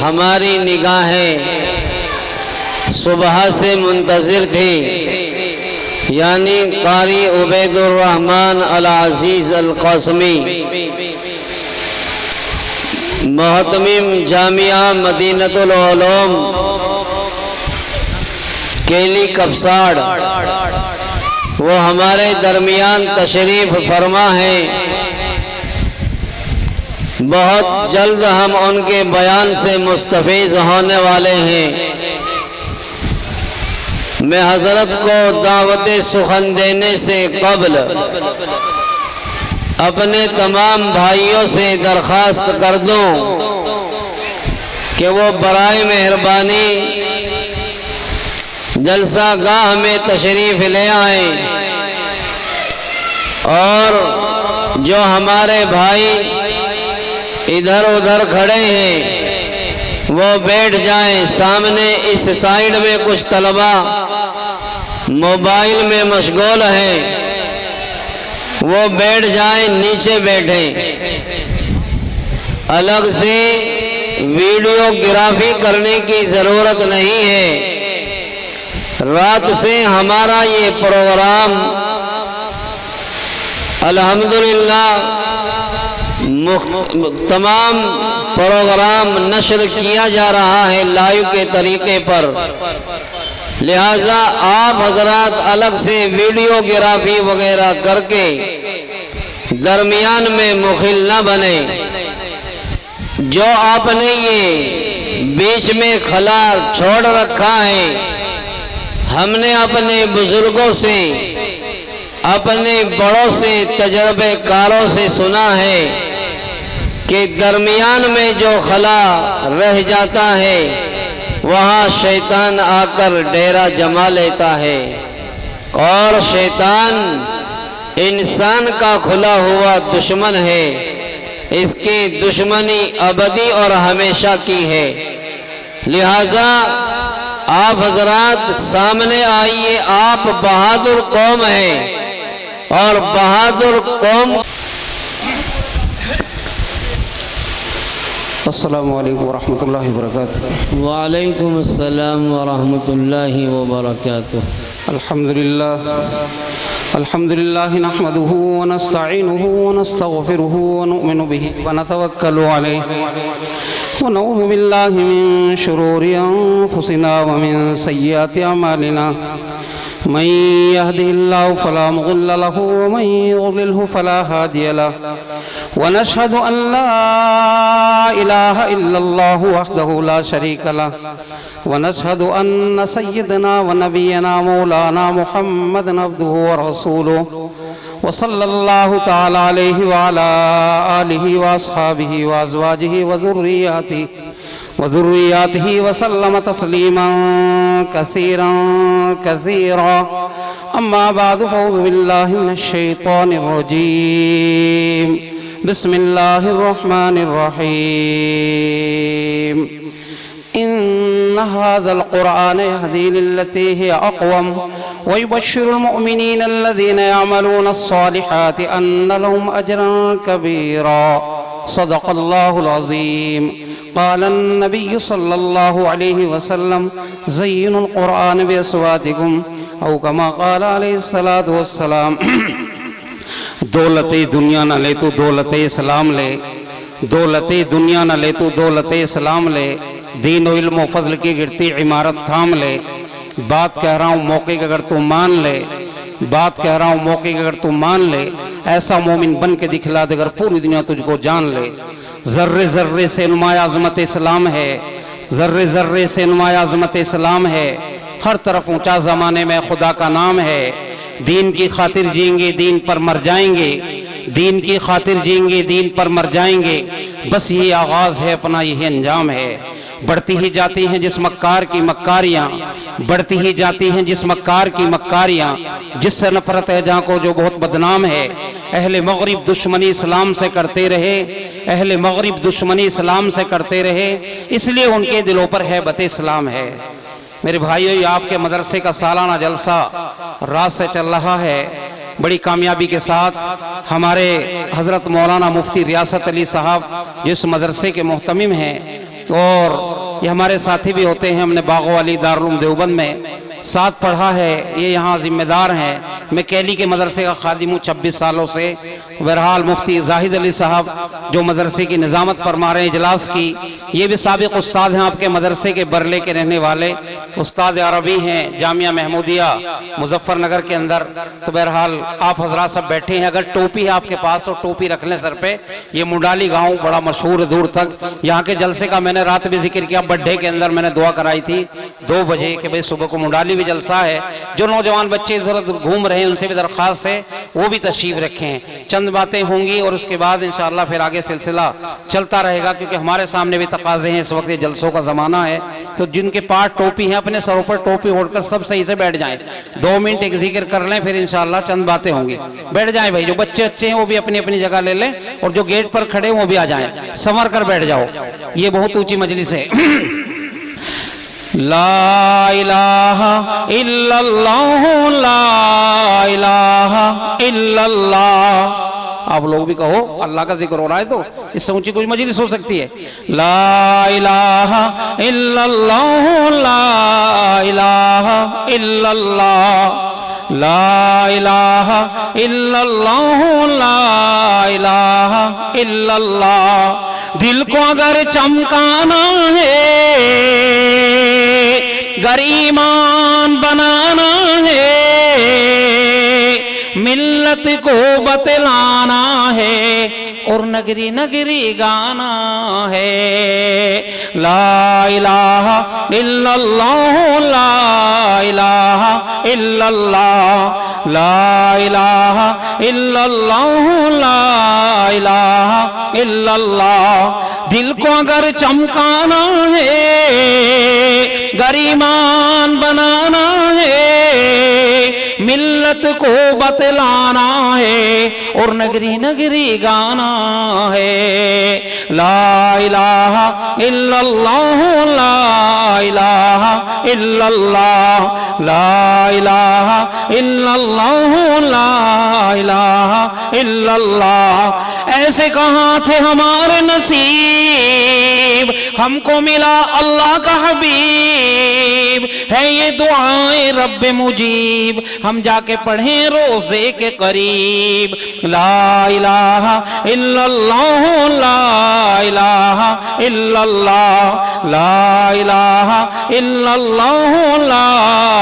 ہماری نگاہیں صبح سے منتظر تھی، یعنی قاری عبید الرحمن العزیز القاسمی، محتمم جامعہ مدینۃ العلوم کیلی کپساڑ، وہ ہمارے درمیان تشریف فرما ہے۔ بہت جلد ہم ان کے بیان سے مستفیض ہونے والے ہیں۔ میں حضرت کو دعوت سخن دینے سے قبل اپنے تمام بھائیوں سے درخواست کر دوں کہ وہ برائے مہربانی جلسہ گاہ میں تشریف لے آئیں، اور جو ہمارے بھائی ادھر ادھر کھڑے ہیں وہ بیٹھ جائیں۔ سامنے اس سائیڈ میں کچھ طلبہ موبائل میں مشغول ہیں، وہ بیٹھ جائیں، نیچے بیٹھیں۔ الگ سے ویڈیوگرافی کرنے کی ضرورت نہیں ہے۔ رات سے ہمارا یہ پروگرام الحمدللہ تمام پروگرام نشر کیا جا رہا ہے لائیو کے طریقے پر، لہٰذا آپ حضرات الگ سے ویڈیوگرافی وغیرہ کر کے درمیان میں مخل نہ بنے۔ جو آپ نے یہ بیچ میں خلا چھوڑ رکھا ہے، ہم نے اپنے بزرگوں سے، اپنے بڑوں سے، تجربے کاروں سے سنا ہے کہ درمیان میں جو خلا رہ جاتا ہے وہاں شیطان آ کر ڈیرا جما لیتا ہے، اور شیطان انسان کا کھلا ہوا دشمن ہے۔ اس کی دشمنی ابدی اور ہمیشہ کی ہے۔ لہٰذا آپ حضرات سامنے آئیے، آپ بہادر قوم ہیں، اور بہادر قوم۔ السلام علیکم ورحمۃ اللہ وبرکاتہ۔ وعلیکم السلام ورحمۃ اللہ وبرکاتہ۔ الحمد للہ نحمده ونستعینه ونستغفره ونؤمن به ونتوکل علیہ ونعوذ باللہ من شرور انفسنا ومن سیئات اعمالنا، من يهده الله فلا مضل له ومن يضلله فلا هادي له، ونشهد أن لا إله إلا الله وحده لا شريك له، ونشهد أن سيدنا ونبينا مولانا محمد عبده ورسوله، وصلى الله تعالى عليه وعلى آله وأصحابه وأزواجه وذرياته وسلم تسليما كثيرا كثيرا، أما بعد فأعوذ بالله من الشيطان الرجيم، بسم الله الرحمن الرحيم، إن هذا القرآن يهدي للتي هي أقوم، ويبشر المؤمنين الذين يعملون الصالحات أن لهم أجرا كبيرا، صدق الله العظيم۔ قال النبي صلى الله عليه وسلم زينوا القرآن بأصواتكم، او كما قال عليه الصلاة والسلام۔ دولت دنیا نہ لے تو دولت اسلام لے، دولت دنیا نہ لے تو دولت اسلام لے، دین و علم و فضل کی گرتی عمارت تھام لے۔ بات کہہ رہا ہوں موقع کہ اگر تو مان لے، بات کہہ رہا ہوں موقع کہ اگر تو مان لے، ایسا مومن بن کے دکھلا دے اگر پوری دنیا تجھ کو جان لے۔ ذرے ذرے سے نمایاں عظمت اسلام ہے، ذرے ذرے سے نمایاں عظمت اسلام ہے، ہر طرف اونچا زمانے میں خدا کا نام ہے۔ دین کی خاطر جئیں گے، دین پر مر جائیں گے، دین کی خاطر جئیں گے، دین پر مر جائیں گے، بس یہ آغاز ہے، اپنا یہ انجام ہے۔ بڑھتی ہی جاتی ہیں جس مکار کی مکاریاں، بڑھتی ہی جاتی ہیں جس مکار کی مکاریاں، جس سے نفرت ہے جہاں کو جو بہت بدنام ہے۔ اہل مغرب دشمنی اسلام سے کرتے رہے، اہل مغرب دشمنی اسلام سے کرتے رہے، اس لیے ان کے دلوں پر ہیبت اسلام ہے۔ میرے بھائیو، یہ آپ کے مدرسے کا سالانہ جلسہ رات سے چل رہا ہے، بڑی کامیابی کے ساتھ۔ ہمارے حضرت مولانا مفتی ریاست علی صاحب جس مدرسے کے محتمم ہیں، اور یہ ہمارے ساتھی بھی ہوتے ہیں، ہم نے باغ والی دارالعلوم دیوبند میں ساتھ پڑھا ہے، یہ یہاں ذمہ دار ہیں۔ میں کیلی کے مدرسے کا خادم ہوں 26 سالوں سے۔ بہرحال مفتی زاہد علی صاحب جو مدرسے کی نظامت فرما رہے ہیں اجلاس کی، یہ بھی سابق استاد ہیں آپ کے مدرسے کے، برلے کے رہنے والے استاد عربی ہیں جامعہ محمودیہ مظفر نگر کے اندر۔ تو بہرحال آپ حضرات سب بیٹھے ہیں، اگر ٹوپی ہے آپ کے پاس تو ٹوپی رکھ لیں سر پہ۔ یہ منڈالی گاؤں بڑا مشہور ہے دور تک، یہاں کے جلسے کا میں نے رات بھی ذکر کیا، بڈھے کے اندر میں نے دعا کرائی تھی 2 بجے کہ بھئی صبح کو منڈالی بھی جلسہ ہے۔ جو نوجوان بچے ادھر ادھر گھوم رہے ہیں ان سے بھی درخواست ہے وہ بھی تشریف رکھیں۔ چند باتیں ہوں گی اور اس کے بعد انشاءاللہ پھر آگے سلسلہ چلتا رہے گا، کیونکہ ہمارے سامنے بھی تقاضے ہیں، اس وقت یہ جلسوں کا زمانہ ہے۔ تو جن کے پاس ٹوپی ہیں اپنے سروں پر ٹوپی اوڑھ کر سب صحیح سے بیٹھ جائیں، 2 منٹ ایک ذکر کر لیں، پھر انشاءاللہ چند باتیں ہوں گی۔ بیٹھ جائیں بھائی، جو بچے اچھے ہیں وہ بھی اپنی اپنی جگہ لے لیں، اور جو گیٹ پر کھڑے ہیں وہ بھی آ جائیں، سنور کر بیٹھ جاؤ، یہ بہت اونچی مجلس ہے۔ لا الہ الا اللہ، لا الہ الا اللہ۔ آپ لوگ بھی کہو، اللہ کا ذکر ہو رہا ہے تو اس سے اونچی کوئی مجلس ہو سکتی ہے؟ لا الہ الا اللہ، لا الہ الا اللہ، لا الہ الا اللہ، لا الہ الا اللہ۔ دل کو اگر چمکانا ہے، گر ایمان بنانا ہے، ملت کو بتلانا ہے، اور نگری نگری گانا ہے۔ لا الہ الا اللہ، لا الہ الا اللہ، لا الہ الا اللہ، لا الہ الا اللہ۔ دل کو اگر چمکانا ہے، گر ایمان بنانا ہے، ملت کو بتلانا ہے، اور نگری نگری گانا ہے۔ لا الہ الا اللہ، لا الہ الا اللہ، لا الہ الا اللہ، لا الہ الا اللہ۔ ایسے کہاں تھے ہمارے نصیب، ہم کو ملا اللہ کا حبیب، ہے یہ دعائیں رب مجیب، ہم جا کے پڑھیں روزے کے قریب۔ لا الہ الا اللہ، لا الہ الا اللہ، لا الہ الا اللہ، لا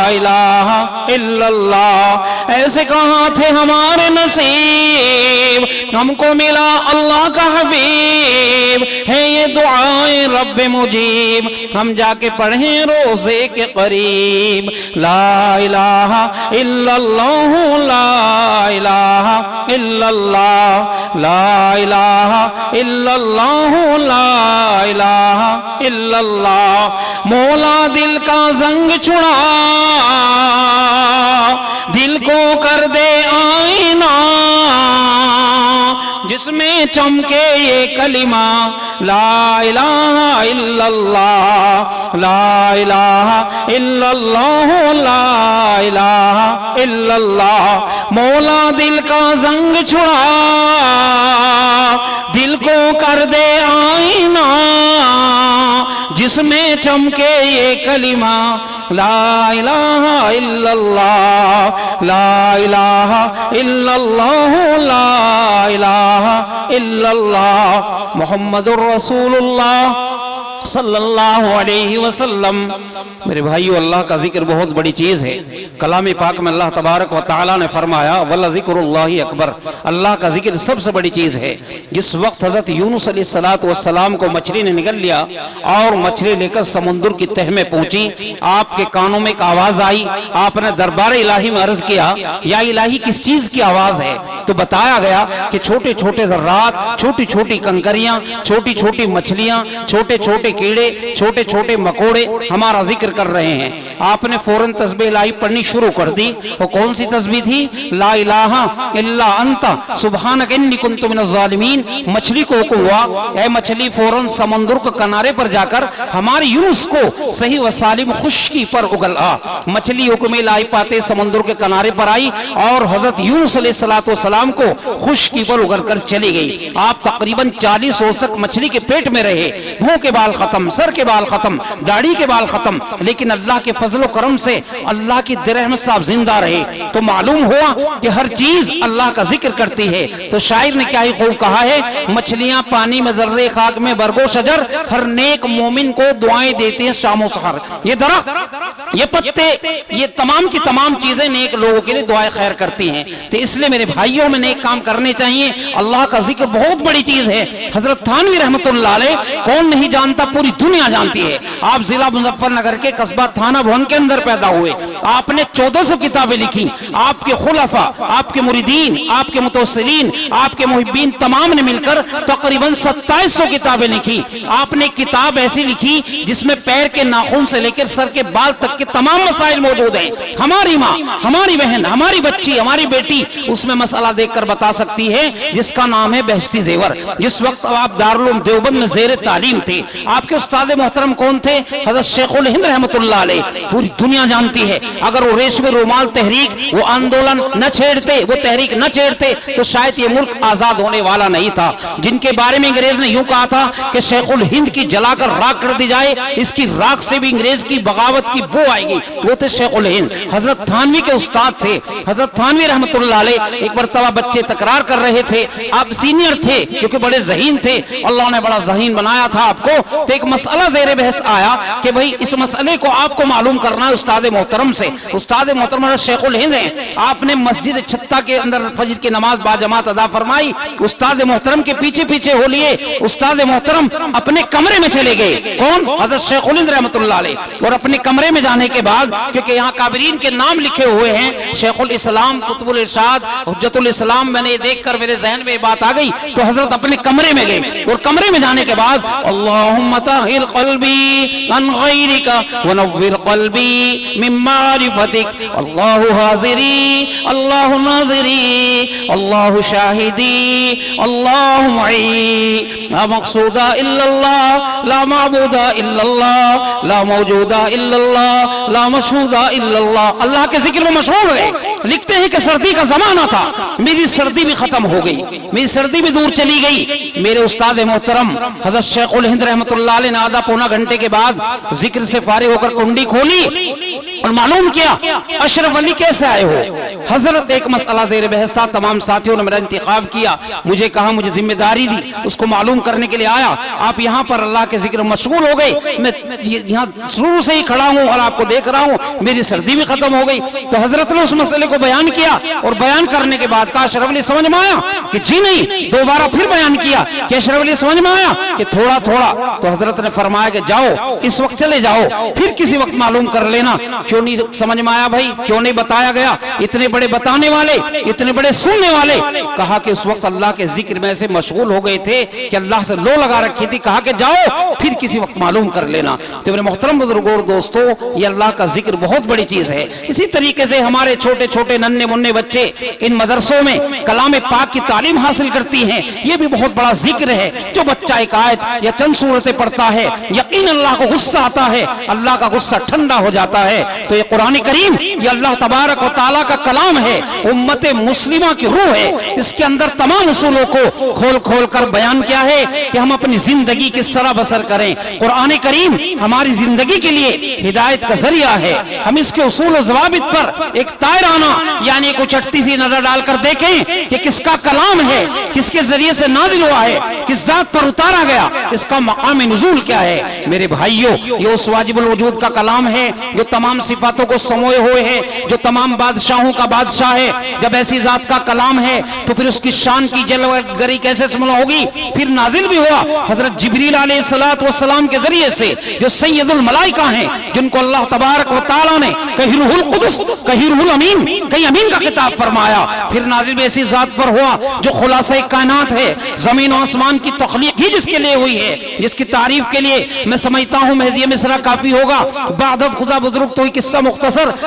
الہ الا اللہ۔ ایسے کہاں تھے ہمارے نصیب، ہم کو ملا اللہ کا حبیب، ہے یہ دعائیں رب مجیب، ہم جا کے پڑھیں روزے کے قریب۔ لا الہ الا اللہ، لا الہ الا اللہ، لا الہ الا اللہ، لا الہ الا اللہ۔ مولا دل کا زنگ چھڑا، دل کو کر دے آئینہ، جس میں چمکے یہ کلمہ، لا الہ الا اللہ، لا الہ الا اللہ، لا الہ الا اللہ۔ مولا دل کا زنگ چھڑا، دل کو کر دے آئینہ، جس میں چمکے یہ کلمہ، لا الہ الا اللہ، لا الہ الا اللہ، لا الہ الا اللہ۔ محمد الرسول اللہ صلی اللہ علیہ وسلم۔ میرے بھائیو، اللہ کا ذکر بہت بڑی چیز ہے۔ کلام پاک میں اللہ تبارک و تعالیٰ نے فرمایا وَلَذِكْرُ اللَّهِ اکبر، اللہ کا ذکر سب سے بڑی چیز ہے۔ جس وقت حضرت یونس علیہ السلام کو مچھلی نے نگل لیا اور مچھلی لے کر سمندر کی تہ میں پہنچی، آپ کے کانوں میں ایک آواز آئی، آپ نے دربار الہی میں عرض کیا یا الہی کس چیز کی آواز ہے؟ تو بتایا گیا کہ چھوٹے چھوٹے ذرات، چھوٹی چھوٹی کنکریاں، چھوٹی چھوٹی مچھلیاں، چھوٹے چھوٹے کیڑے، چھوٹے چھوٹے مکوڑے ہمارا ذکر کر رہے ہیں۔ آپ نے فوراً تسبیح الہی پڑھنی شروع کر دی۔ وہ کون سی تسبیح تھی؟ لا الہ الا انت سبحانک انی کنت من الظالمین۔ مچھلی کو حکم ہوا، اے مچھلی فوراً سمندر کے کنارے پر جا کر ہمارے یونس کو صحیح و سالم خشکی پر اگل آ۔ مچھلی حکم الہی پاتے سمندر کے کنارے پر آئی اور حضرت یونس علیہ السلام کو خشکی پر اگل کر چلی گئی۔ آپ تقریباً 40 روز تک مچھلی کے پیٹ میں رہے، بھوک کے بال ختم، سر کے بال ختم، داڑھی کے بال ختم، لیکن اللہ کے فضل و کرم سے اللہ کی رحمت سے آپ زندہ رہے، تو معلوم ہوا کہ ہر چیز اللہ کا ذکر کرتی ہے۔ تو شاعر نے کیا ہی خوب کہا ہے، مچھلیاں پانی میں، ذرے خاک میں، برگ و شجر، ہر نیک مومن کو دعائیں دیتے ہیں شام و سحر۔ یہ درخت، یہ پتے، یہ تمام کی تمام چیزیں نیک لوگوں کے لیے دعائیں خیر کرتی ہیں۔ تو اس لیے میرے بھائیوں میں نیک کام کرنے چاہیے، اللہ کا ذکر بہت بڑی چیز ہے۔ حضرت تھانوی رحمت اللہ علیہ کون نہیں جانتا، پوری دنیا جانتی ہے۔ آپ ضلع مظفر نگر کے قصبہ تھانہ بھون کے اندر پیدا ہوئے، آپ نے 1400 کتابیں لکھی، آپ کے خلفاء، آپ کے مریدین، آپ کے متوسلین، آپ کے محبین تمام نے مل کر تقریباً 2700 کتابیں لکھی۔ آپ نے کتاب ایسی لکھی جس میں پیر کے ناخن سے لے کر سر کے بال تک کے تمام مسائل موجود ہیں۔ ہماری ماں، ہماری بہن، ہماری بچی، ہماری بیٹی اس میں مسئلہ دیکھ کر بتا سکتی ہے، جس کا نام ہے بہشتی زیور۔ جس وقت آپ دارالعلوم دیوبند میں زیر تعلیم تھے، آپ کے استاد محترم کون تھے؟ حضرت شیخ الہند رحمت اللہ علیہ۔ پوری دنیا جانتی ہے، اگر وہ ریشم رومال تحریک، وہ آندولن نہ چھیڑتے، وہ تحریک نہ چھیڑتے تو شاید یہ ملک آزاد ہونے والا نہیں تھا۔ جن کے بارے میں انگریز نے یوں کہا تھا کہ شیخ الہند کی جلا کر راکھ کر دی جائے، اس کی راکھ سے بھی انگریز کی بغاوت کی بو آئے گی، وہ تھے شیخ الہند۔ حضرت تھانوی کے استاد تھے، حضرت تھانوی رحمت اللہ علیہ۔ ایک مرتبہ بچے تکرار کر رہے تھے، آپ سینئر تھے کیونکہ بڑے ذہین تھے، اللہ نے بڑا ذہین بنایا تھا آپ کو، تو ایک مسئلہ زیر بحث آیا کہ بھئی اس مسئلے کو آپ کو معلوم کرنا ہے استاد محترم سے۔ استاد محترم شیخ الہند ہیں، آپ نے مسجد چھتہ کے اندر فجر کی نماز با جماعت ادا فرمائی، استاد محترم کے پیچھے پیچھے ہو لیے، استاد محترم اپنے کمرے میں چلے گئے۔ کون؟ حضرت شیخ الہند رحمت اللہ علیہ۔ اور اپنے کمرے میں جانے کے بعد، کیونکہ یہاں کابرین کے نام لکھے ہوئے ہیں، شیخ الاسلام، قطب الارشاد، حجت الاسلام، میں نے دیکھ کر میرے ذہن میں بات آ گئی، تو حضرت اپنے کمرے میں گئے، اور کمرے میں جانے کے بعد اللہم طہر قلبی عن غیرک ونور قلبی من معرفتک، اللہ حاضری، اللہ ناظری، اللہ شاہدی، اللہ معی، لا مقصود الا اللہ، لا معبود الا اللہ، لا موجود الا اللہ، لا مشہود الا اللہ۔ اللہ کے ذکر میں مشغول ہوئے۔ لکھتے ہیں کہ سردی کا زمانہ تھا، میری سردی بھی ختم ہو گئی، میری سردی بھی دور چلی گئی۔ میرے استاد محترم حضرت شیخ الہند رحمت اللہ علیہ نے آدھا پونا گھنٹے کے بعد ذکر سے فارغ ہو کر کنڈی کھولی اور معلوم کیا اشرف علی کیسے آئے ہو۔ حضرت ایک مسئلہ زیر بحث تھا، تمام ساتھیوں نے میرا انتخاب کیا، مجھے کہا، مجھے ذمہ داری دی، اس کو معلوم کرنے کے لیے آیا۔ آپ یہاں پر اللہ کے ذکر میں مشغول ہو گئے، میں یہاں شروع سے ہی کھڑا ہوں اور آپ کو دیکھ رہا ہوں، میری سردی بھی ختم ہو گئی۔ تو حضرت نے اس مسئلے کو بیان کیا، اور بیان کرنے کے بعد کہا اشرف علی سمجھ میں آیا کہ جی نہیں، دوبارہ پھر بیان کیا کہ اشرف علی سمجھ میں آیا کہ تھوڑا تھوڑا۔ تو حضرت نے فرمایا کہ جاؤ، اس وقت چلے جاؤ، پھر کسی وقت معلوم کر لینا۔ کیوں نہیں سمجھ میں آیا بھائی، کیوں نہیں بتایا گیا؟ اتنے بڑے بتانے والے، اتنے بڑے سننے والے۔ کہا کہ اس وقت اللہ کے ذکر میں سے مشغول ہو گئے تھے کہ اللہ سے لو لگا رکھی تھی، کہا کہ جاؤ پھر کسی وقت معلوم کر لینا۔ تو میرے محترم بزرگوں اور دوستو، یہ اللہ کا ذکر بہت بڑی چیز ہے۔ اسی طریقے سے ہمارے چھوٹے چھوٹے ننھے منھے بچے ان مدرسوں میں کلام پاک کی تعلیم حاصل کرتی ہیں، یہ بھی بہت بڑا ذکر ہے۔ جو بچہ ایک آیت یا چند سورتیں پڑھتا ہے، یقین اللہ کو غصہ آتا ہے، اللہ کا غصہ ٹھنڈا ہو جاتا ہے۔ تو یہ قرآن کریم، یہ اللہ تبارک و تعالیٰ کا کلام ہے، امت مسلمہ کی روح ہے۔ اس کے اندر تمام اصولوں کو کھول کھول کر بیان کیا ہے کہ ہم اپنی زندگی کس طرح بسر کریں۔ قرآن کریم ہماری زندگی کے لیے ہدایت کا ذریعہ ہے۔ ہم اس کے اصول و ضوابط پر ایک تائرانہ یعنی کوئی چٹتی سی نظر ڈال کر دیکھیں کہ کس کا کلام ہے، کس کے ذریعے سے نازل ہوا ہے، کس ذات پر اتارا گیا، اس کا مقام نزول کیا ہے۔ میرے بھائیوں، یہ اس واجب الوجود کا کلام ہے جو تمام صفاتوں کو سموئے ہوئے ہے، جو تمام بادشاہوں کا بادشاہ ہے۔ جب ایسی ذات کا کلام ہے تو پھر اس کی شان کی جلوہ گری کیسے سمجھ ہوگی؟ پھر نازل بھی ہوا حضرت جبریل علیہ السلام کے ذریعے سے، جو سید الملائکہ ہیں، جن کو اللہ تبارک و تعالیٰ نے کہیں روح القدس، کہیں روح الامین، کہیں امین کا خطاب فرمایا۔ پھر نازل بھی ایسی ذات پر ہوا جو خلاصہ کائنات ہے، زمین و آسمان کی تخلیق ہی جس کے لیے ہوئی ہے، جس کی تعریف کے لیے میں سمجھتا ہوں محض یہ مصرع کافی ہوگا۔ بعدد خدا بزرگ تو ہی قصہ مختصر،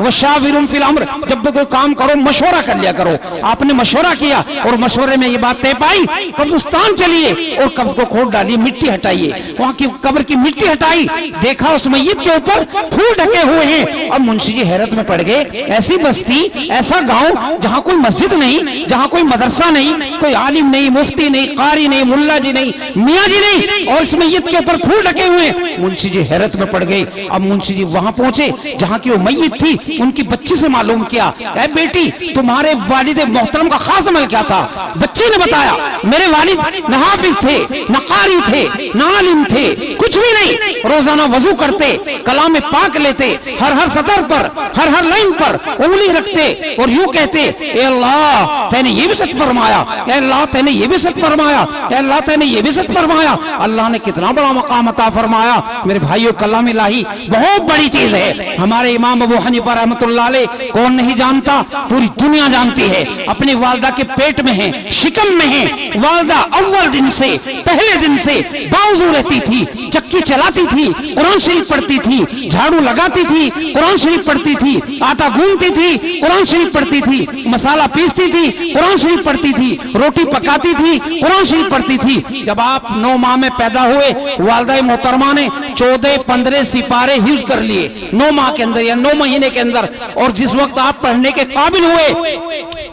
وشاورہم فی الامر، جب بھی کوئی کام کرو مشورہ کر لیا کرو. آپ نے مشورہ کیا اور مشورے میں یہ بات طے پائی قبرستان چلیے اور قبر کو کھود ڈالیے، مٹی ہٹائیے. وہاں کی قبر کی مٹی ہٹائی، دیکھا اس میت کے اوپر پھول ڈھکے ہوئے ہیں. اب منشی جی حیرت میں پڑ گئے، ایسی بستی، ایسا گاؤں جہاں کوئی مسجد نہیں، جہاں کوئی مدرسہ نہیں، کوئی عالم نہیں، مفتی نہیں، قاری نہیں، ملا جی نہیں، میاں جی نہیں، اور اس میت کے اوپر پھول ڈھکے ہوئے. منشی جی حیرت میں پڑ گئے. اب منشی جی وہاں پہنچے جہاں کی وہ میت تھی، ان کی بچی سے معلوم کیا، اے بیٹی تمہارے والد محترم کا خاص عمل کیا تھا؟ بچی نے بتایا میرے والد نہ حافظ تھے، نہ قاری تھے، نہ عالم تھے، کچھ بھی نہیں. روزانہ وضو کرتے، کلام پاک لیتے، ہر سطر پر، ہر لائن پر انگلی رکھتے اور یوں کہتے اے اللہ تے نے یہ بھی سچ فرمایا، اے اللہ تے نے یہ بھی سچ فرمایا، اے اللہ تے نے یہ بھی سچ فرمایا. اللہ نے کتنا بڑا مقام عطا فرمایا. میرے بھائیو کلام الہی بہت بڑی چیز ہے. ہمارے امام ابو حنیفہ رحمۃ اللہ علیہ کون نہیں جانتا، پوری دنیا جانتی ہے. اپنی والدہ کے پیٹ میں ہیں، شکم میں ہیں. والدہ اول دن سے، پہلے دن سے باوضو رہتی تھی، چکی چلاتی تھی، قرآن شریف پڑھتی تھی، جھاڑو لگاتی تھی، قرآن شریف پڑھتی تھی، آٹا گوندتی تھی، قرآن شریف پڑھتی تھی، مسالہ پیستی تھی، قرآن شریف پڑھتی تھی، روٹی پکاتی تھی، قرآن شریف پڑھتی تھی. جب آپ 9 ماہ میں پیدا ہوئے، والدہ محترمہ نے 14-15 سپارے حفظ کر لیے 9 ماہ کے اندر یا 9 مہینے کے اندر. اور جس وقت آپ پڑھنے کے قابل ہوئے،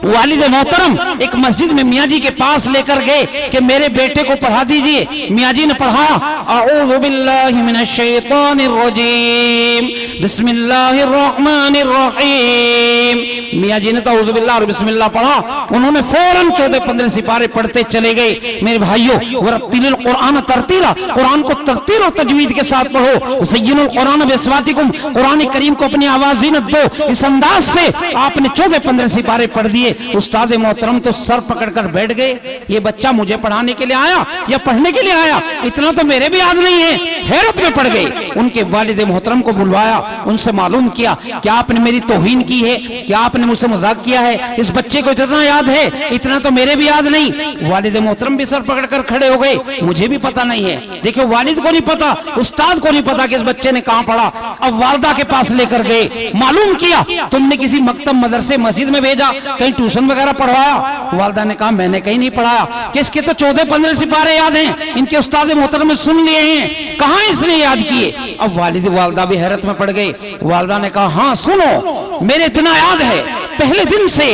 والد محترم ایک مسجد میں میاں جی کے پاس لے کر گئے کہ میرے بیٹے کو پڑھا دیجئے. میاں جی نے پڑھایا اعوذ باللہ من الشیطان الرجیم بسم اللہ الرحمن الرحیم. میاں جی نے تو اعوذ باللہ اور بسم اللہ پڑھا. انہوں نے فوراً 14-15 سپارے پڑھتے چلے گئے. میرے بھائیو ورتل القرآن ترتیلا، قرآن کو ترتیل اور تجوید کے ساتھ پڑھو. زین القرآن باصواتکم، قرآن کریم کو اپنی آواز زینت دو. اس انداز سے آپ نے 14-15 سپارے پڑھ دیے. استاد محترم تو سر پکڑ کر بیٹھ گئے، یہ بچہ مجھے پڑھانے کے لیے آیا یا پڑھنے کے لیے آیا؟ اتنا تو میرے بھی یاد نہیں ہے. حیرت میں پڑ گئے. ان کے والد محترم کو بلوایا، ان سے معلوم کیا کیا آپ نے میری توہین کی ہے، کیا آپ نے مجھ سے مذاق کیا ہے؟ اس بچے کو اتنا یاد ہے، اتنا تو میرے بھی یاد نہیں. والد محترم بھی سر پکڑ کر کھڑے ہو گئے، مجھے بھی پتہ نہیں ہے. دیکھو والد کو نہیں پتا، استاد کو نہیں پتا کہ اس بچے نے کہاں پڑھا. اب والدہ کے پاس لے کر گئے، معلوم کیا تم نے کسی مکتب مدرسے مسجد میں بھیجا، کہیں ٹیوشن وغیرہ پڑھوایا؟ والدہ نے کہا میں نے کہیں نہیں پڑھایا. کہ اس کے تو 14-15 سپارے یاد ہیں، ان کے استاد محترم نے سن لیے ہیں، کہاں اس نے یاد کیے؟ اب والد والدہ بھی حیرت میں پڑ گئے. والدہ نے کہا ہاں سنو، میرے اتنا یاد ہے پہلے دن سے،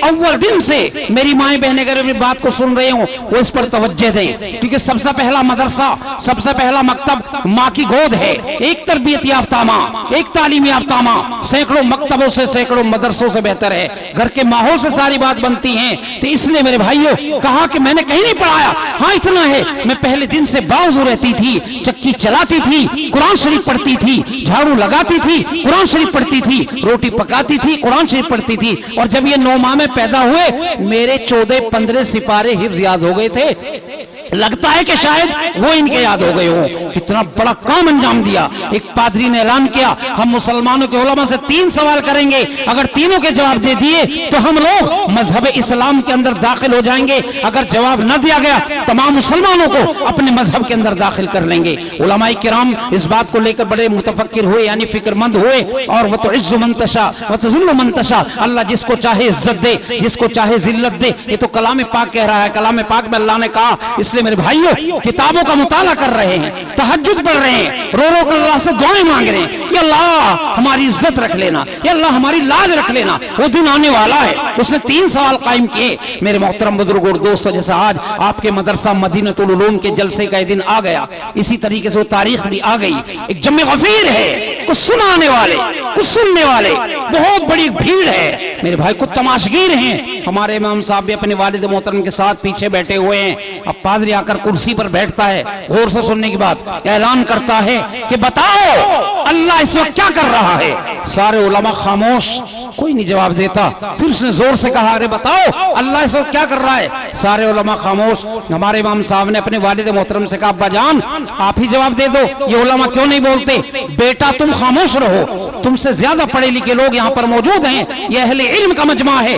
اول دن سے میری مائیں بہنیں اگر میری بات کو سن رہے ہوں وہ اس پر توجہ دیں، کیونکہ سب سے پہلا مدرسہ، سب سے پہلا مکتب ماں کی گود ہے. ایک تربیت یافتہ ماں، ایک تعلیم یافتہ ماں سینکڑوں مکتبوں سے، سینکڑوں مدرسوں سے بہتر ہے. گھر کے ماحول سے ساری بات بنتی ہیں. تو اس لیے میرے بھائیوں کہا کہ میں نے کہیں نہیں پڑھایا، ہاں اتنا ہے میں پہلے دن سے باوضو رہتی تھی، چکی چلاتی تھی، قرآن شریف پڑھتی تھی، جھاڑو لگاتی تھی، قرآن شریف پڑھتی تھی، روٹی پکاتی تھی، قرآن شریف پڑھتی تھی. اور جب یہ 9 ماہ میں پیدا ہوئے میرے 14-15 سپارے حفظ یاد ہو گئے تھے. لگتا ہے کہ شاید وہ ان کے یاد ہو گئے ہوں. کتنا بڑا کام انجام دیا. ایک پادری نے اعلان کیا ہم مسلمانوں کے علماء سے 3 سوال کریں گے، اگر تینوں کے جواب دے دیے تو ہم لوگ مذہب اسلام کے اندر داخل ہو جائیں گے، اگر جواب نہ دیا گیا تمام مسلمانوں کو اپنے مذہب کے اندر داخل کر لیں گے. علماء کرام اس بات کو لے کر بڑے متفکر ہوئے، یعنی فکر مند ہوئے. اور وَتُعِزُّ مَن تَشَاءُ وَتُذِلُّ مَن تَشَاءُ، اللہ جس کو چاہے عزت دے، جس کو چاہے ذلت دے. یہ تو کلام پاک کہہ رہا ہے. کلام پاک میں اللہ نے کہا. اس لیے میرے بھائیوں کتابوں کا مطالعہ کر رہے ہیں، تہجد پڑھ رہے ہیں، رو رو کر اللہ سے دعائیں مانگ رہے ہیں، یا اللہ ہماری عزت رکھ لینا، یا اللہ ہماری لاج رکھ لینا، وہ دن آنے والا ہے. اس نے 3 سوال قائم کیے. میرے محترم بزرگ اور دوستوں، جیسا آج آپ کے مدرسہ مدینۃ العلوم کے جلسے کا دن آ گیا، اسی طریقے سے وہ تاریخ بھی آ گئی. ایک جمع غفیر ہے، کچھ سنانے والے، کچھ سننے والے، بہت بڑی بھیڑ ہے. میرے بھائی کچھ تماشگیر ہیں. ہمارے امام صاحب بھی اپنے والد محترم کے ساتھ پیچھے بیٹھے ہوئے ہیں. اب پادری آ کر کرسی پر بیٹھتا ہے، غور سے سننے کے بعد اعلان کرتا ہے کہ بتاؤ اللہ اس وقت کیا کر رہا ہے. سارے علماء خاموش، کوئی نہیں جواب دیتا. پھر اس نے زور سے کہا ارے بتاؤ اللہ اس وقت کیا کر رہا ہے. سارے علماء خاموش. ہمارے امام صاحب نے اپنے والد محترم سے کہا ابا جان آپ ہی جواب دے دو، یہ علماء کیوں نہیں بولتے؟ بیٹا تم خاموش رہو، تم سے زیادہ پڑھے لکھے لوگ یہاں پر موجود ہیں، یہ اہل علم کا مجمع ہے،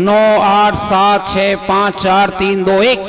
9 8 7 6 5 4 3 2 1।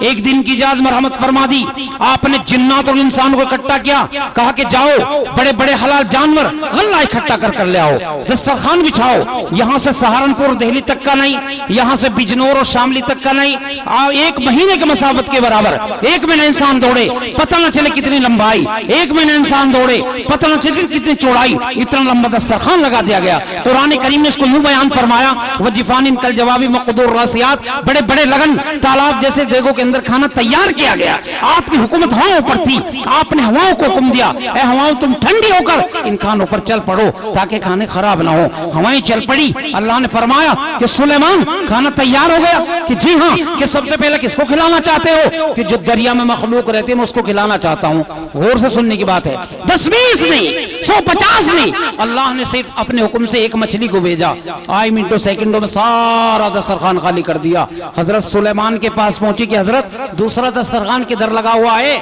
ایک دن کی اجازت مرحمت فرما دی، آپ نے جنات اور انسان کو اکٹھا کیا، کہا کہ جاؤ بڑے بڑے حلال جانور غلہ اکٹھا کر لے آؤ، دسترخوان بچھاؤ، یہاں سے سہارنپور دہلی تک کا نہیں، یہاں سے بجنور اور شاملی تک کا نہیں، ایک مہینے کے مسافت کے برابر ایک مہینہ انسان دوڑے پتہ نہ چلے کتنی لمبائی، ایک مہینہ انسان دوڑے پتہ نہ چلے کتنی چوڑائی، اتنا لمبا دسترخوان لگا دیا گیا۔ قرآن کریم نے اس کو یوں بیان فرمایا، وجفان کل جوابی مقدور راسیات، بڑے بڑے لگن تالاب جیسے دیگوں کے اندر کھانا تیار کیا گیا۔ آپ کی حکومت ہواؤں پر تھی، آپ نے ہواؤں کو حکم دیا، اے ہواؤں تم ٹھنڈی ہو کر ان کھانوں پر چل پڑو تاکہ کھانے خراب نہ ہو۔ ہوائیں چل پڑی، اللہ نے فرمایا کہ سلیمان کھانا تیار ہو گیا، کہ جی ہاں، کہ سب سے پہلے کس کو کھلانا چاہتے ہو؟ کہ جو دریا میں مخلوق رہتے ہیں میں اس کو کھلانا چاہتا ہوں۔ غور سے سننے کی بات ہے، 10-20 نہیں، 150 نہیں، اللہ نے صرف اپنے حکم سے ایک مچھلی کو بھیجا، آئی منٹوں سیکنڈوں میں سارا دسترخوان خالی کر دیا۔ حضرت سلیمان کے پاس پہنچی کہ حضرت دوسرا دسترخوان کدھر لگا ہوا ہے؟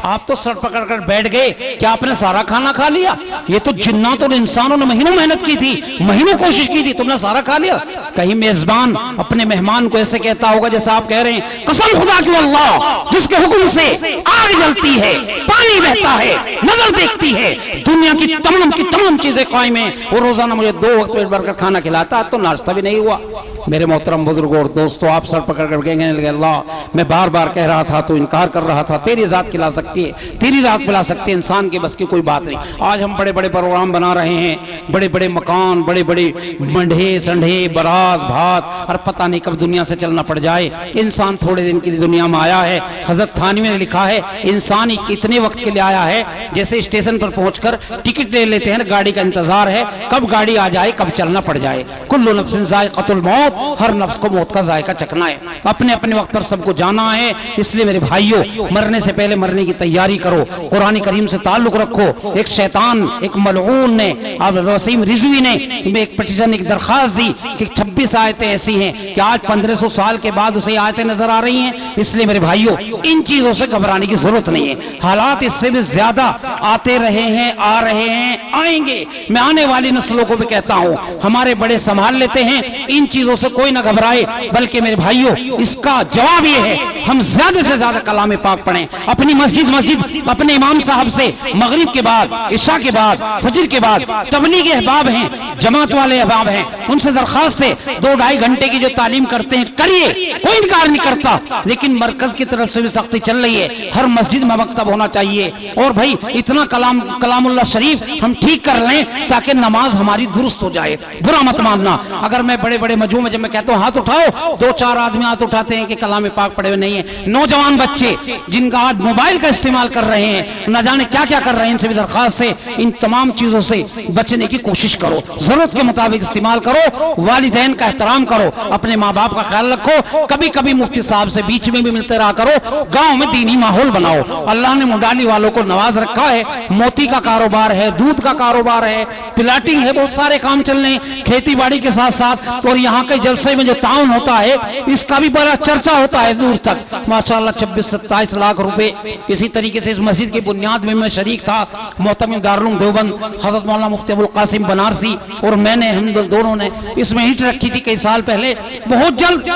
آپ تو سر پکڑ کر بیٹھ گئے کہ آپ نے سارا کھانا کھا لیا؟ یہ تو جنات اور انسانوں نے مہینوں محنت کی تھی، مہینوں کوشش کی تھی، تم نے سارا کھا لیا؟ کہیں میزبان اپنے مہمان کو ایسے کہتا ہوگا جیسا آپ کہہ رہے ہیں، قسم خدا کی اللہ جس کے حکم سے آگ جلتی ہے، پانی بہتا ہے، نظر دیکھتی ہے، دنیا کی تمام چیزیں قائم ہیں، وہ روزانہ مجھے 2 وقت پیٹ بھر کر کھانا کھلاتا، تو ناشتہ بھی نہیں ہوا۔ میرے محترم بزرگوں اور دوستو، آپ سر پکڑ کر کہیں گے اللہ میں بار بار کہہ رہا تھا تو انکار کر رہا تھا، تیری ذات کھلا سکتی ہے، تیری رات پلا سکتی ہے، انسان کے بس کی کوئی بات نہیں۔ آج ہم بڑے بڑے پروگرام بنا رہے ہیں، بڑے بڑے مکان، بڑے بڑے منڈے سنڈے برات بھات، اور پتہ نہیں کب دنیا سے چلنا پڑ جائے۔ انسان تھوڑے دن کے لیے دنیا میں آیا ہے، حضرت تھانوی نے لکھا ہے انسان اتنے وقت کے لیے آیا ہے جیسے اسٹیشن پر پہنچ کر ٹکٹ لے لیتے ہیں، گاڑی کا انتظار ہے کب گاڑی آ جائے، کب چلنا پڑ جائے۔ کل نفس ذائقۃ الموت، ہر نفس کو موت کا ذائقہ چکھنا ہے، اپنے اپنے وقت پر سب کو جانا ہے۔ اس لیے میرے بھائیوں، مرنے سے پہلے مرنے کی تیاری کرو، قرآن کریم سے تعلق رکھو۔ ایک شیطان، ایک ملعون نے، اب وسیم رضوی نے ایک پٹیشن، ایک درخواست دی کہ 26 آیتیں ایسی ہیں کہ آج 1500 سال کے بعد اسے آیتیں نظر آ رہی ہیں۔ اس لیے میرے بھائیوں، ان چیزوں سے گھبرانے کی ضرورت نہیں ہے، حالات اس سے بھی زیادہ آتے رہے ہیں، آ رہے ہیں، آئیں گے۔ میں آنے والی نسلوں کو بھی کہتا ہوں ہمارے بڑے سنبھال لیتے ہیں، ان چیزوں سے کوئی نہ گھبرائے، بلکہ میرے بھائیوں اس کا جواب یہ ہے ہم زیادہ سے زیادہ کلام پاک پڑھیں، اپنی مسجد اپنے امام صاحب سے مغرب کے بعد، عشاء کے بعد، فجر کے بعد، تبلیغ احباب ہیں، جماعت والے احباب ہیں، ان سے درخواست ہے 2-2.5 گھنٹے کی جو تعلیم کرتے ہیں کریے، کوئی انکار نہیں کرتا، لیکن مرکز کی طرف سے بھی سختی چل رہی ہے، ہر مسجد میں مکتب ہونا چاہیے، اور بھائی اتنا کلام اللہ شریف ہم ٹھیک کر لیں تاکہ نماز ہماری درست ہو جائے۔ برا مت ماننا، اگر میں بڑے بڑے مجموعوں میں جب میں کہتا ہوں ہاتھ اٹھاؤ، 2-4 آدمی ہاتھ اٹھاتے ہیں کہ کلام پاک پڑھے ہوئے نہیں ہیں۔ نوجوان بچے جن کا آج موبائل کا استعمال کر رہے ہیں، نہ جانے کیا کیا کر رہے ہیں، ان سے بھی درخواست ہے ان تمام چیزوں سے بچنے کی کوشش کرو، ضرورت کے مطابق استعمال کرو، والدین کا احترام کرو، اپنے ماں باپ کا خیال رکھو، کبھی کبھی مفتی صاحب سے بیچ میں بھی ملتے رہا کرو، گاؤں میں دینی ماحول بناؤ۔ اللہ نے مڈالی والوں کو نواز رکھا ہے، موتی کا کاروبار ہے، دودھ کا کاروبار ہے، پلاٹنگ ہے، بہت سارے کام چل رہے ہیں کھیتی باڑی کے ساتھ ساتھ، اور یہاں کے جلسے میں جو تعاون ہوتا ہے اس کا بھی بڑا چرچا ہوتا ہے دور تک، ماشاءاللہ 26-27 لاکھ روپے۔ اسی طریقے سے اس مسجد کی بنیاد میں شریک تھا، محتمم دارالعلوم دیوبند حضرت مولانا مفتی ابوالقاسم بنارسی اور میں نے، ہم دونوں نے اس میں اینٹ رکھی تھی کئی سال پہلے، بہت جلد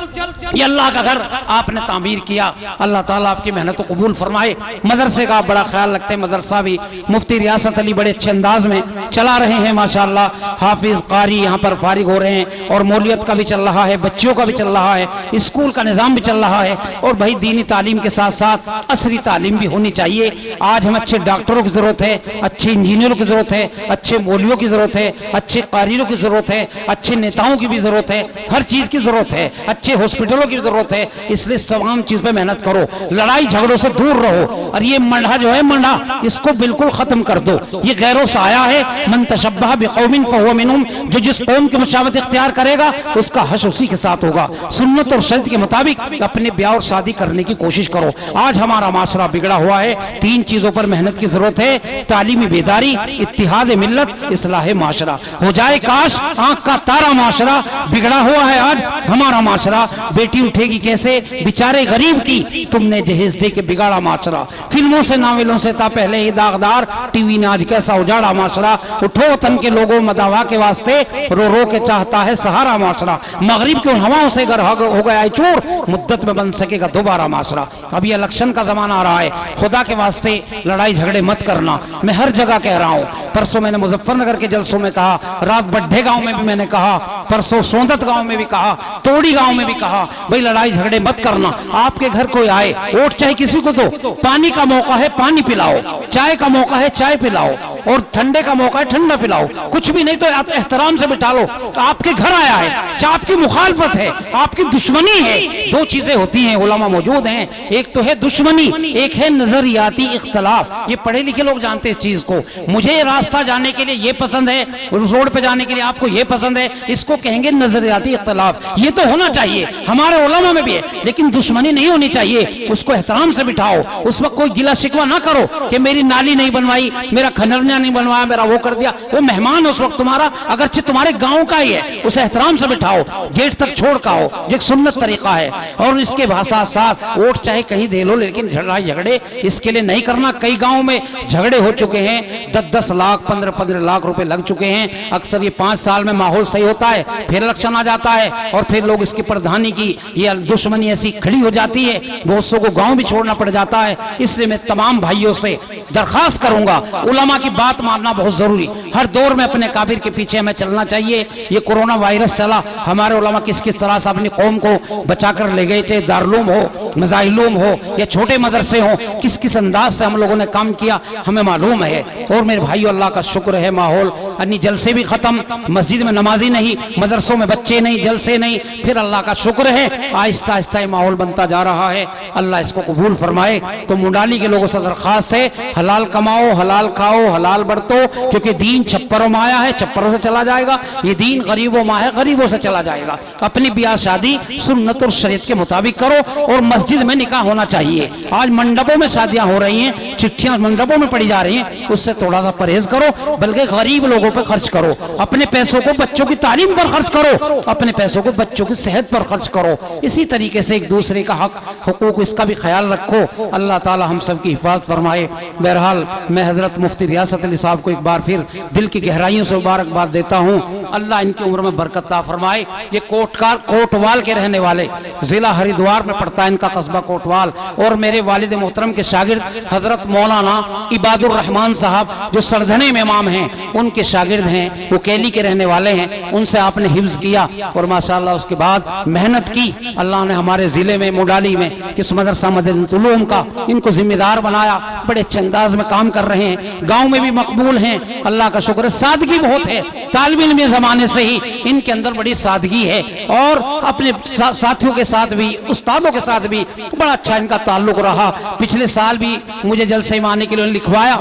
یہ اللہ کا گھر آپ نے تعمیر کیا، اللہ تعالیٰ آپ کی محنت کو قبول فرمائے۔ مدرسے کا آپ بڑا خیال رکھتے ہیں، مدرسہ بھی مفتی ریاست علی بڑے اچھے انداز میں چلا رہے ہیں ماشاءاللہ، حافظ قاری یہاں پر فارغ ہو رہے ہیں، اور مولیت کا بھی چل رہا ہے، بچیوں کا بھی چل رہا ہے، اسکول کا نظام بھی چل رہا ہے، اور بھائی دینی تعلیم کے ساتھ ساتھ عصری تعلیم بھی ہونی چاہیے۔ آج ہمیں اچھے ڈاکٹروں کی ضرورت ہے، اچھے انجینئروں کی ضرورت ہے، اچھے مولویوں کی ضرورت ہے، اچھے قاریوں کی ضرورت ہے، اچھے نیتاؤں کی بھی ضرورت ہے، ہر چیز کی ضرورت ہے، اچھے ہاسپٹلوں کی ضرورت ہے۔ اس لیے تمام چیز پہ محنت کرو، لڑائی جھگڑوں سے دور رہو، اور یہ منڈا جو ہے منڈا اس کو بالکل ختم کر دو، یہ غیروں سے آیا ہے، من تشبہ بقوم فہو منہم، جو جس قوم کی مشابہت اختیار کرے گا اس کا حشر اسی کے ساتھ ہوگا۔ سنت اور شریعت کے مطابق اپنے بیاہ اور شادی کرنے کی کوشش کرو۔ آج ہمارا معاشرہ بگڑا ہوا ہے، 3 چیزوں پر محنت کی ضرورت ہے، تعلیمی بیداری، اتحاد ملت، اصلاح معاشرہ ہو جائے کاش آنکھ کا تارا معاشرہ بگڑا ہوا ہے آج ہمارا معاشرہ، بیٹی اٹھے گی کیسے بیچارے غریب کی تم نے جہیز دے کے بگاڑا معاشرہ، فلموں سے ناولوں سے تھا پہلے ہی داغدار، ٹی وی نے آج کیسا اجاڑا معاشرہ، اٹھو وطن کے لوگوں مداوا کے واسطے رو رو کے چاہتا ہے سہارا معاشرہ، مغرب کے ان ہواؤں سے گر ہو گیا ہے چور، مدت میں بن سکے گا دوبارہ معاشرہ۔ اب یہ الیکشن کا زمانہ آ رہا ہے، خدا کے واسطے لڑائی جھگڑے مت کرنا، میں ہر جگہ کہہ رہا ہوں، پرسوں میں نے مظفر نگر کے جلسوں میں کہا، رات بڈھے گاؤں میں بھی میں نے کہا، پرسوں سوندت گاؤں میں بھی کہا، توڑی گاؤں میں بھی کہا، بھئی لڑائی جھگڑے مت کرنا، آپ کے گھر کوئی آئے ووٹ چاہے کسی کو دو، پانی کا موقع ہے پانی پلاؤ، چائے کا موقع ہے چائے پلاؤ، اور ٹھنڈے کا موقع ہے ٹھنڈا پلاؤ، کچھ بھی نہیں تو احترام سے بٹھا لو، آپ کے گھر آیا ہے چاہے آپ کی مخالفت ہے آپ کی دشمنی ہے، دو چیزیں ہوتی ہیں، علماء موجود ہیں، ایک تو ہے دشمنی، ایک ہے نظریاتی اختلاف، یہ پڑھے لکھے لوگ جانتے ہیں اس چیز کو، مجھے یہ راستہ جانے کے لیے یہ پسند ہے، اس روڈ پہ جانے کے لیے آپ کو یہ پسند ہے، اس کو کہیں گے نظریاتی اختلاف، یہ تو ہونا چاہیے ہمارے علماء میں بھی ہے، لیکن دشمنی نہیں ہونی چاہیے، اس کو احترام سے بٹھاؤ، اس وقت کوئی گلا شکوہ نہ کرو کہ میری نالی نہیں بنوائی، میرا کھنرنیا نہیں بنوایا، میرا وہ کر دیا، وہ مہمان اس وقت تمہارا اگرچہ تمہارے گاؤں کا ہی ہے، اسے احترام سے بٹھاؤ، گیٹ تک چھوڑ کا ہو، یہ ایک سنت طریقہ ہے، اور اس کے ساتھ ساتھ ووٹ چاہے کہیں دے لو، لیکن لڑائی جھگڑے اس کے لیے نہیں کرنا، کئی گاؤں میں جھگڑے ہو چکے ہیں، 10-10 لاکھ 15-15 لاکھ روپے لگ چکے ہیں، اکثر یہ 5 سال میں ماحول صحیح ہوتا ہے، پھر الیکشن آ جاتا ہے، اور پھر لوگ اس کی پردھانی کی یہ دشمنی ایسی کھڑی ہو جاتی ہے، بہت سو کو گاؤں بھی چھوڑنا پڑ جاتا ہے، اس لیے میں تمام بھائیوں سے درخواست کروں گا، علماء کی بات ماننا بہت ضروری، ہر دور میں اپنے کابر کے پیچھے ہمیں چلنا چاہیے، یہ کورونا وائرس چلا، ہمارے علماء کس طرح سے اپنی قوم کو بچا کر لے گئے، چاہے دارالعلوم ہو، مظاہر ہو یا چھوٹے مدرسے ہوں، کس انداز سے ہم لوگوں نے کام کیا ہمیں معلوم ہے، اور میرے بھائیو اللہ کا شکر ہے ماحول انی جلسے بھی ختم، مسجد میں نمازی نہیں، مدرسوں میں بچے نہیں، جلسے نہیں، پھر اللہ کا شکر ہے آہستہ آہستہ یہ ماحول بنتا جا رہا ہے، اللہ اس کو قبول فرمائے۔ تو منڈالی کے لوگوں سے درخواست ہے حلال کماؤ، حلال کھاؤ، حلال برتو، کیونکہ دین چھپروں میں آیا ہے، چھپروں سے چلا جائے گا، یہ دین غریبوں میں ہے، غریبوں سے چلا جائے گا، اپنی بیاہ شادی سنت اور شریعت کے مطابق کرو، اور مسجد میں نکاح ہونا چاہیے، آج منڈپوں میں شادیاں ہو رہی ہیں، چٹھیاں منڈپوں میں پڑی جا رہی ہیں، اس سے تھوڑا سا پرہیز کرو، بلکہ غریب لوگوں پہ خرچ کرو، اپنے پیسوں کو بچوں کی تعلیم پر خرچ کرو، اپنے پیسوں کو بچوں کی صحت پر خرچ کرو، اسی طریقے سے ایک دوسرے کا حق حقوق اس کا بھی خیال رکھو، اللہ تعالی ہم سب کی حفاظت فرمائے۔ بہرحال میں حضرت مفتی ریاست علی صاحب کو ایک بار پھر دل کی گہرائیوں سے مبارکباد دیتا ہوں، اللہ ان کی عمر میں برکت عطا فرمائے۔ یہ کوٹوال کے رہنے والے، ضلع ہریدوار میں پڑتا ہے ان کا قصبہ کوٹوال، اور میرے والد محترم کے شاگرد حضرت مولانا عباد الرحمان صاحب جو سردھنے میں امام ہیں، ان کے شاگرد ہیں، وہ کیلی کے رہنے والے ہیں، ان سے آپ نے حفظ کیا، اور ماشاءاللہ اس کے بعد محنت کی، اللہ نے ہمارے ضلع میں منڈالی میں اس مدرسہ مدینۃ العلوم کا ان کو ذمہ دار بنایا، بڑے اچھے انداز میں کام کر رہے ہیں، گاؤں میں بھی مقبول ہیں، اللہ کا شکر ہے، سادگی بہت ہے، طالب علم زمانے سے ہی ان کے اندر بڑی سادگی ہے، اور اپنے ساتھیوں کے ساتھ بھی، استادوں کے ساتھ بھی بڑا اچھا ان کا تعلق رہا۔ پچھلے سال بھی مجھے جلسے میں آنے کے لیے لکھوایا،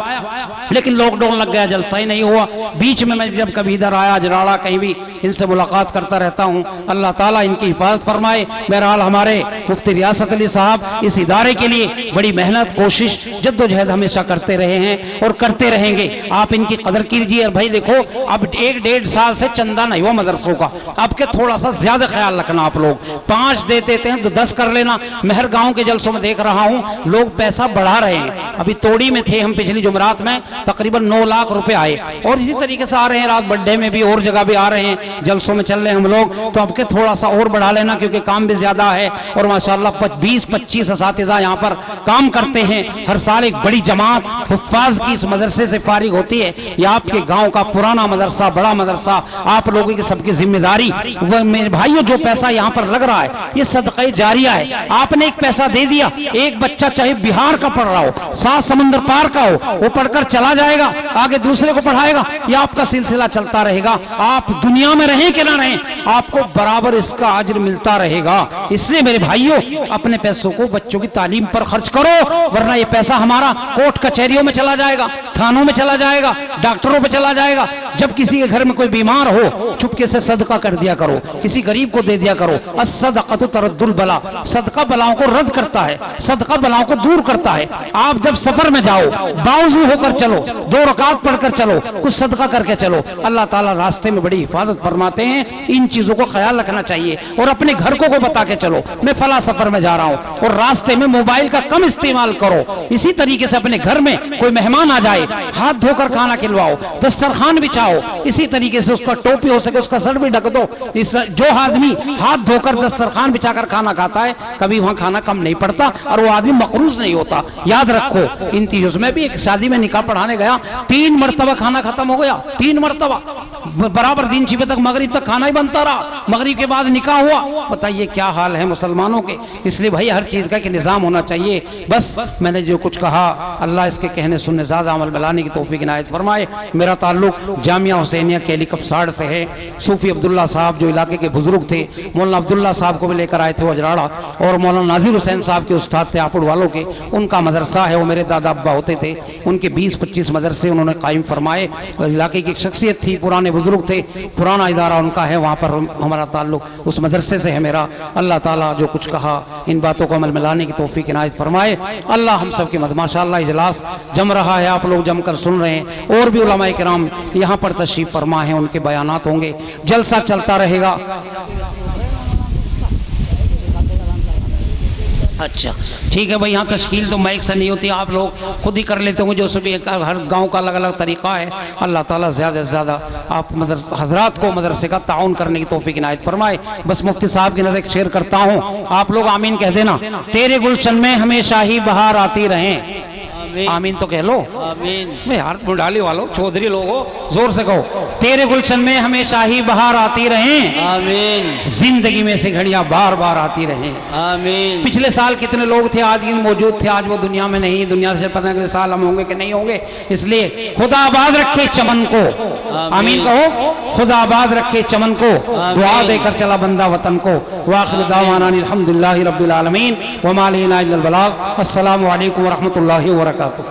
لیکن لاک ڈاؤن لگ گیا، جلسہ ہی نہیں ہوا، بیچ میں جب کبھی ادھر آیا اجراڑا کہیں بھی ان سے ملاقات کرتا رہتا ہوں، اللہ تعالیٰ ان کی حفاظت فرمائے۔ بہرحال ہمارے مفتی ریاست علی صاحب اس ادارے کے لیے بڑی محنت، کوشش، جد و جہد ہمیشہ کرتے رہے ہیں اور کرتے رہیں گے، آپ ان کی قدر کیجیے۔ اور بھائی دیکھو اب 1-1.5 سال سے چندہ نہیں ہوا مدرسوں کا، اب کے تھوڑا سا زیادہ خیال رکھنا، آپ لوگ 5 دیتے ہیں تو 10 کر لینا، مہر گاؤں کے جلسوں میں دیکھ رہا ہوں لوگ پیسہ بڑھا رہے ہیں، ابھی توڑی میں تھے ہم پچھلی جمعرات میں تقریباً 9 لاکھ روپے آئے، اور اسی طریقے سے آ رہے ہیں، رات بڈھے میں بھی اور جگہ بھی آ رہے ہیں، جلسوں میں چل رہے ہیں ہم لوگ، تو اب کے تھوڑا سا اور بڑھا لینا کیونکہ کام بھی زیادہ ہے، اور ماشاءاللہ 20-25 اساتذہ یہاں پر کام کرتے ہیں، ہر سال ایک بڑی جماعت حفاظ کی اس مدرسے سے فارغ ہوتی ہے، یہ آپ کے گاؤں کا پرانا مدرسہ، بڑا مدرسہ، آپ لوگوں کی سب کی ذمہ داری، وہ میرے بھائیوں جو پیسہ یہاں پر لگ رہا ہے یہ صدقہ جاریہ ہے، آپ نے ایک پیسہ دے دیا، ایک بچہ چاہے بہار کا پڑھ رہا ہو، 7 سمندر پار کا ہو، وہ پڑھ کر چلا جائے گا، آگے دوسرے کو پڑھائے گا، یہ آپ کا سلسلہ چلتا رہے گا، آپ دنیا میں رہیں کہ نہ رہیں آپ کو برابر اس کا اجر ملتا رہے گا۔ اس لیے میرے بھائیوں اپنے پیسوں کو بچوں کی تعلیم پر خرچ کرو، ورنہ یہ پیسہ ہمارا کوٹ کچہریوں میں چلا جائے گا، تھانوں میں چلا جائے گا، ڈاکٹروں پہ چلا جائے گا۔ جب کسی کے گھر میں کوئی بیمار ہو چپکے سے صدقہ کر دیا کرو، کسی غریب کو دے دیا کرو۔ الصدقۃ ترد البلا، صدقہ بلاؤں کو رد کرتا ہے، صدقہ بلاؤں کو دور کرتا ہے۔ آپ جب سفر میں جاؤ باوضو ہو کر چلو، 2 رکعت پڑھ کر چلو، کچھ صدقہ کر کے چلو، اللہ تعالیٰ راستے میں بڑی حفاظت فرماتے ہیں۔ ان چیزوں کو خیال رکھنا چاہیے، اور اپنے گھر کو بتا کے چلو میں فلاں سفر میں جا رہا ہوں، اور راستے میں موبائل کا کم استعمال کرو۔ اسی طریقے سے اپنے گھر میں کوئی مہمان آ جائے ہاتھ دھو کر کھانا کھلواؤ، دسترخوان بچھاؤ، اسی طریقے سے اس کا ٹوپی ہو سکے اس کا سر بھی ڈھک دو۔ جو آدمی ہاتھ دھو کر دسترخوان بچھا کر کھانا کھاتا ہے کبھی وہاں کھانا کم نہیں پڑتا، اور وہ آدمی مقروض نہیں ہوتا۔ یاد رکھو ان چیزوں میں بھی۔ ایک شادی میں نکاح پڑھانے گیا، 3 مرتبہ کھانا ختم ہو گیا، 3 مرتبہ برابر دن چھپے تک مغرب تک کھانا ہی بنتا رہا، مغرب کے بعد نکاح ہوا۔ بتائیے کیا حال ہے مسلمانوں کے۔ اس لیے بھائی ہر چیز کا ایک نظام ہونا چاہیے۔ بس میں نے جو کچھ کہا اللہ اس کے کہنے سننے زیادہ عمل میں لانے کی توفیق عنایت فرمائے۔ میرا تعلق جامعہ حسینیہ کیلی کپساڑ سے ہے۔ صوفی عبداللہ صاحب جو علاقے کے بزرگ تھے، مولانا عبداللہ صاحب کو بھی لے کر آئے تھے اجراڑا، اور مولانا ناظر حسین صاحب کے استاد تھے آپڑ والوں کے، ان کا مدرسہ ہے، وہ میرے دادا ابا ہوتے تھے، ان کے 20-25 مدرسے انہوں نے قائم فرمائے۔ علاقے کی ایک شخصیت تھی، پرانے بزرگ تھے، پرانا ادارہ ان کا ہے، وہاں پر ہمارا تعلق اس مدرسے سے ہے میرا۔ اللہ تعالیٰ جو کچھ کہا ان باتوں کو عمل میں لانے کی توفیق عنایت فرمائے۔ اللہ ہم سب کی مدد۔ ماشاءاللہ اجلاس جم رہا ہے، آپ لوگ جم کر سن رہے ہیں، اور بھی علماء کرام یہاں پر تشریف فرما ہیں، ان کے بیانات ہوں گے، جلسہ چلتا رہے گا۔ اچھا ٹھیک ہے بھائی، یہاں تشکیل تو مائک سے نہیں ہوتی، آپ لوگ خود ہی کر لیتے ہوں گے، جو سبھی ہر گاؤں کا الگ الگ طریقہ ہے۔ اللہ تعالیٰ زیادہ سے زیادہ آپ حضرات کو مدرسے کا تعاون کرنے کی توفیق عنایت فرمائے۔ بس مفتی صاحب کی نظر ایک شعر کرتا ہوں، آپ لوگ آمین کہہ دینا۔ تیرے گلشن میں ہمیشہ ہی بہار آتی رہیں، آمین تو کہہ لو۔ آمین۔ یار منڈالی والو چودھری لوگو زور سے کہو، تیرے گلشن میں ہمیشہ ہی بہار آتی رہیں، آمین۔ زندگی میں سے گھڑیاں بار بار آتی رہیں۔ آمین۔ پچھلے سال کتنے لوگ تھے آج موجود تھے، آج وہ دنیا میں نہیں، دنیا سے پتہ نہیں اگلے سال ہم ہوں گے کہ نہیں ہوں گے۔ اس لیے خدا آباد رکھے چمن کو، آمین کہو، خدا آباد رکھے چمن کو، دعا دے کر چلا بندہ وطن کو۔ وآخر دعوانا الحمدللہ رب العالمین وما علینا الا البلاغ۔ السلام علیکم ورحمۃ اللہ وبرکاتہ۔